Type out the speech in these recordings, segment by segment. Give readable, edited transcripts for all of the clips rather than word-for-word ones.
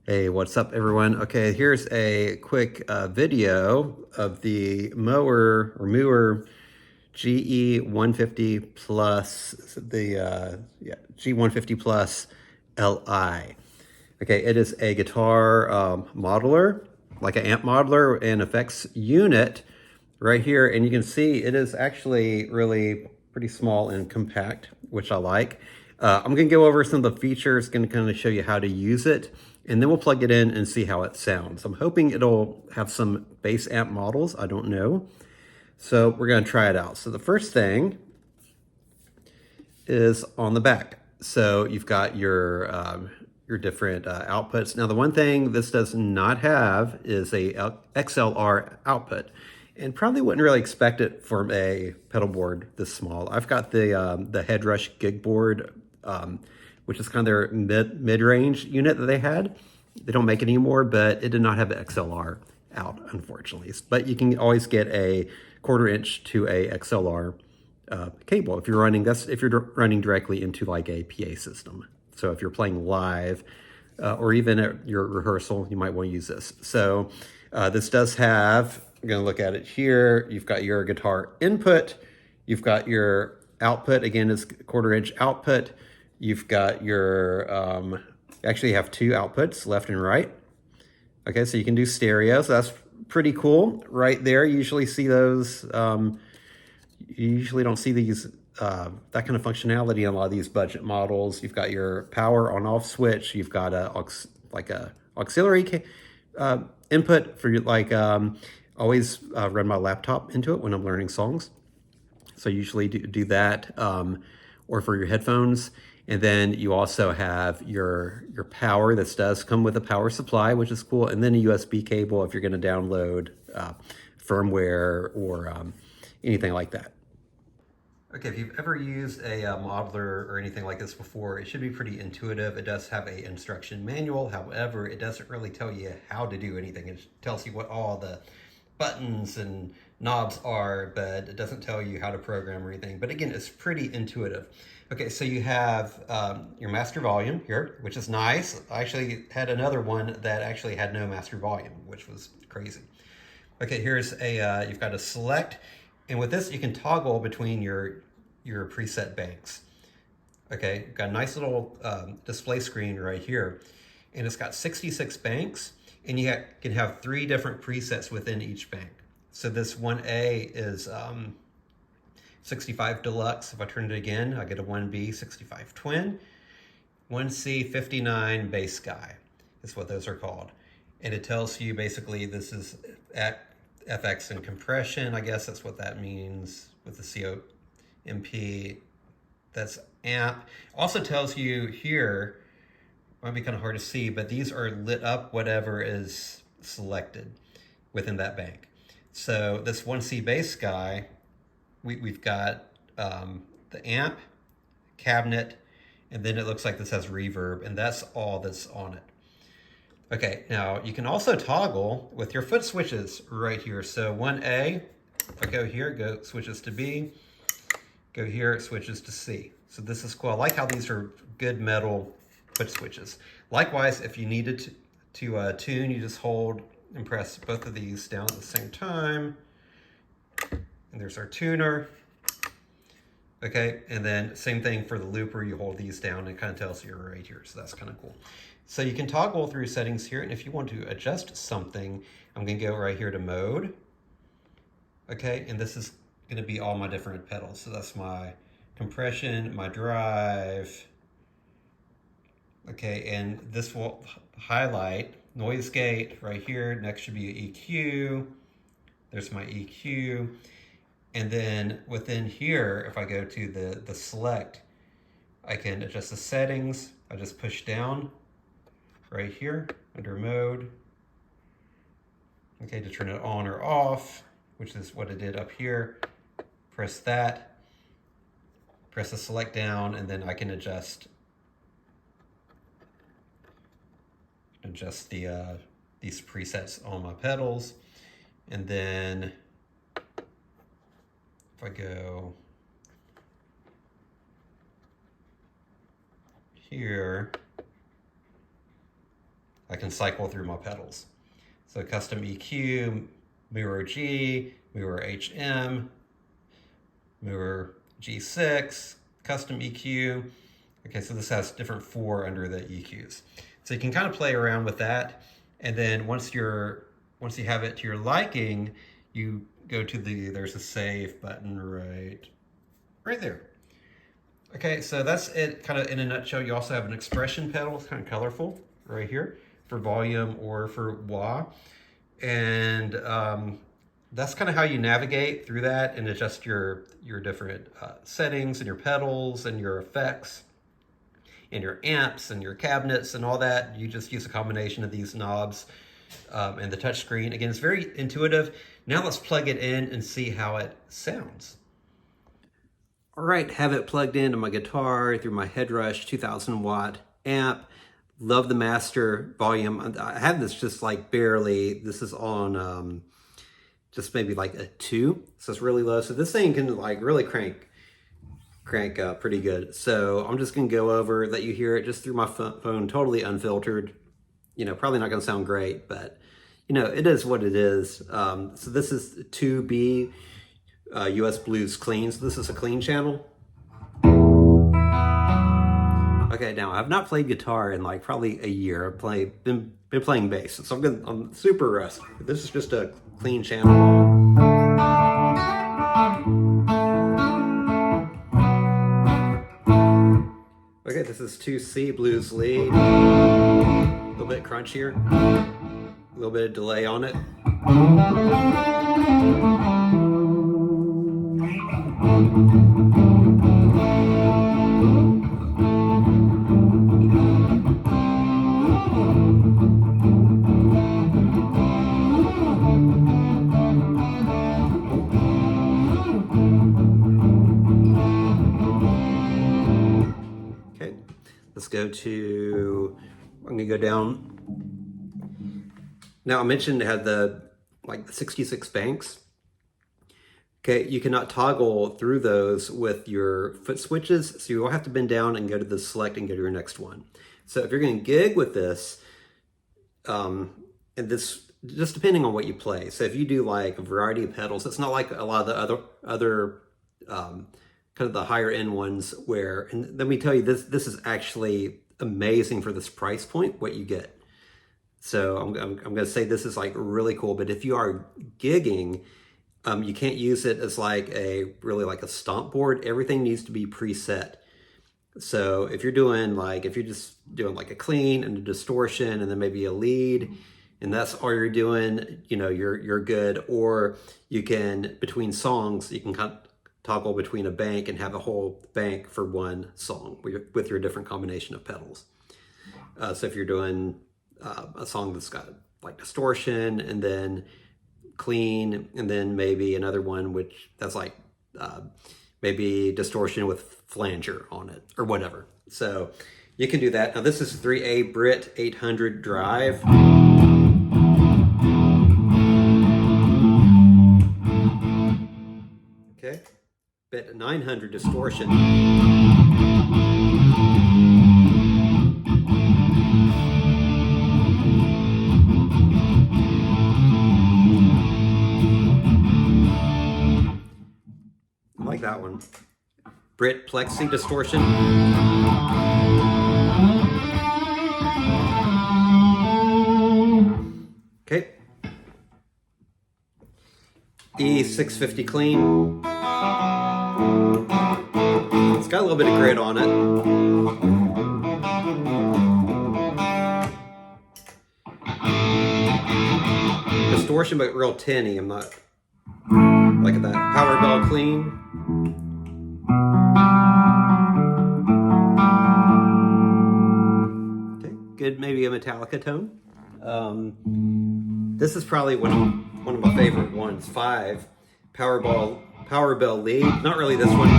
Hey, what's up, everyone? Okay, here's a quick video of the Mooer GE150 Plus, G150 Plus LI. Okay, it is a guitar modeler, like an amp modeler and effects unit right here. And you can see it is actually really pretty small and compact, which I like. I'm going to go over some of the features, going to kind of show you how to use it, and then we'll plug it in and see how it sounds. I'm hoping it'll have some bass amp models. I don't know. So we're going to try it out. So the first thing is on the back. So you've got your different outputs. Now, the one thing this does not have is a XLR output, and probably wouldn't really expect it from a pedal board this small. I've got the Headrush gig board, which is kind of their mid-range unit that they had. They don't make it anymore, but it did not have the XLR out, unfortunately. But you can always get a 1/4 inch to a XLR cable if you're running directly into like a PA system. So if you're playing live or even at your rehearsal, you might want to use this. So this does have, I'm going to look at it here. You've got your guitar input. You've got your output. Again, it's 1/4 inch output. You've got your, actually have two outputs, left and right. Okay, so you can do stereo. So that's pretty cool right there. You usually see those, you usually don't see these that kind of functionality in a lot of these budget models. You've got your power on off switch. You've got a auxiliary input for always run my laptop into it when I'm learning songs. So usually do that, or for your headphones. And then you also have your power. This does come with a power supply, which is cool. And then a USB cable if you're going to download firmware or anything like that. Okay, if you've ever used a modeler or anything like this before, it should be pretty intuitive. It does have a instruction manual. However, it doesn't really tell you how to do anything. It tells you what all the buttons and knobs are, but it doesn't tell you how to program or anything. But again, it's pretty intuitive. Okay, so you have your master volume here, which is nice. I actually had another one that actually had no master volume, which was crazy. Okay, here's a, you've got a select, and with this you can toggle between your preset banks. Okay, you've got a nice little display screen right here, and it's got 66 banks, and you can have 3 different presets within each bank. So this 1A is 65 Deluxe. If I turn it again, I get a 1B 65 Twin. 1C 59 Bass Guy is what those are called. And it tells you basically this is at FX and compression. I guess that's what that means with the COMP. That's amp. Also tells you here, might be kind of hard to see, but these are lit up whatever is selected within that bank. So this 1C bass guy, we've got the amp, cabinet, and then it looks like this has reverb, and that's all that's on it. Okay, now you can also toggle with your foot switches right here. So 1A, if I go here, go switches to B, go here, it switches to C. So this is cool. I like how these are good metal foot switches. Likewise, if you needed to tune, you just hold and press both of these down at the same time. And there's our tuner. Okay, and then same thing for the looper, you hold these down and it kind of tells you you're right here, so that's kind of cool. So you can toggle through settings here, and if you want to adjust something, I'm gonna go right here to mode. Okay, and this is gonna be all my different pedals. So that's my compression, my drive. Okay, and this will highlight noise gate right here. Next should be an EQ. There's my EQ. And then within here, if I go to the select, I can adjust the settings. I just push down right here under mode. Okay, to turn it on or off, which is what it did up here. Press that, press the select down, and then I can adjust the these presets on my pedals. And then if I go here, I can cycle through my pedals. So custom EQ, Mooer G, Mooer HM, Mooer G6, custom EQ. Okay, so this has different 4 under the EQs. So you can kind of play around with that. And then once you have it to your liking, you go to there's a save button right there. Okay, so that's it kind of in a nutshell. You also have an expression pedal. It's kind of colorful right here for volume or for wah. And that's kind of how you navigate through that and adjust your different settings and your pedals and your effects and your amps and your cabinets and all that. You just use a combination of these knobs and the touch screen. Again, it's very intuitive. Now let's plug it in and see how it sounds. All right, have it plugged into my guitar through my Headrush 2000 watt amp. Love the master volume. I have this just like barely. This is on just maybe like a 2, so it's really low. So this thing can like really crank up pretty good. So I'm just gonna go over, let you hear it just through my phone, totally unfiltered. You know, probably not gonna sound great, but you know, it is what it is. So this is 2B US Blues clean. So this is a clean channel. Okay, now I've not played guitar in like probably a year. I've been playing bass, so I'm super rusty. This is just a clean channel. Okay, this is 2C blues lead. A little bit crunchier, a little bit of delay on it. Okay, let's go to, I'm gonna go down. Now I mentioned it had the 66 banks. Okay, you cannot toggle through those with your foot switches, so you will have to bend down and go to the select and go to your next one. So if you're going to gig with this, and this just depending on what you play. So if you do like a variety of pedals, it's not like a lot of the other kind of the higher end ones where, and let me tell you, this is actually amazing for this price point, what you get. So I'm going to say this is like really cool, but if you are gigging, you can't use it as really like a stomp board. Everything needs to be preset. So if you're just doing like a clean and a distortion and then maybe a lead, and that's all you're doing, you know, you're good. Or you can, between songs, you can toggle between a bank and have a whole bank for one song with your different combination of pedals. So if you're doing a song that's got like distortion and then clean, and then maybe another one that's like maybe distortion with flanger on it or whatever. So you can do that. Now this is 3A Brit 800 drive. Okay, bit 900 distortion. I like that one. Brit Plexi distortion. Okay. E650 clean. It's got a little bit of grit on it. Distortion, but real tinny. I'm not liking that. Power bell clean. Okay, good, maybe a Metallica tone. This is probably one of my favorite ones. 5 power bell lead. Not really this one.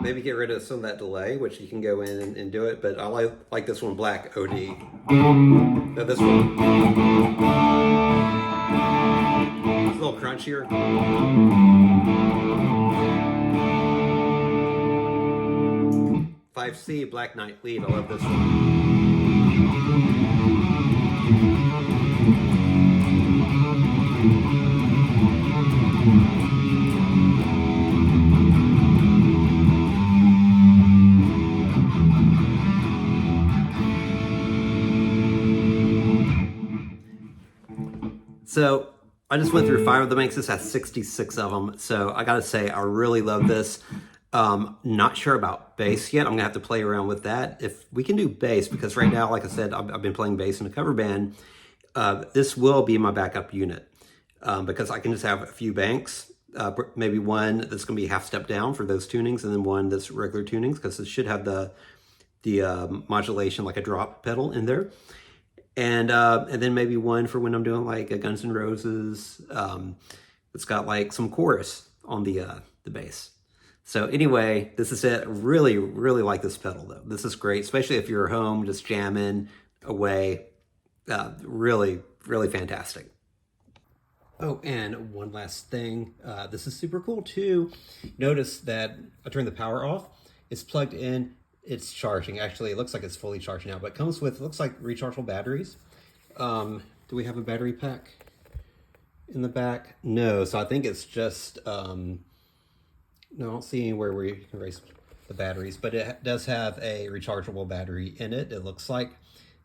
Maybe get rid of some of that delay, which you can go in and do it, but I like this one, Black OD. Now this one, it's a little crunchier. 5C Black Knight lead, I love this one. So I just went through 5 of the banks. This has 66 of them. So I gotta say, I really love this. Not sure about bass yet. I'm gonna have to play around with that. If we can do bass, because right now, like I said, I've been playing bass in a cover band. This will be my backup unit because I can just have a few banks. Maybe one that's going to be half step down for those tunings, and then one that's regular tunings because it should have the modulation like a drop pedal in there, and then maybe one for when I'm doing like a Guns N' Roses. It's got like some chorus on the bass. So anyway, this is it. Really, really like this pedal though. This is great, especially if you're home just jamming away. Really, really fantastic. Oh, and one last thing. This is super cool too. Notice that I turned the power off. It's plugged in. It's charging. Actually, it looks like it's fully charged now, but it comes with, looks like rechargeable batteries. Do we have a battery pack in the back? No, so I think it's just, no, I don't see anywhere where you can erase the batteries, but it does have a rechargeable battery in it, it looks like.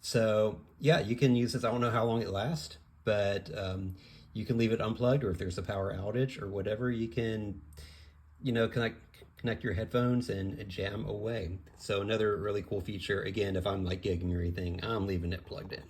So yeah, you can use this. I don't know how long it lasts, but you can leave it unplugged, or if there's a power outage or whatever, you can, connect your headphones and jam away. So another really cool feature. Again, if I'm like gigging or anything, I'm leaving it plugged in.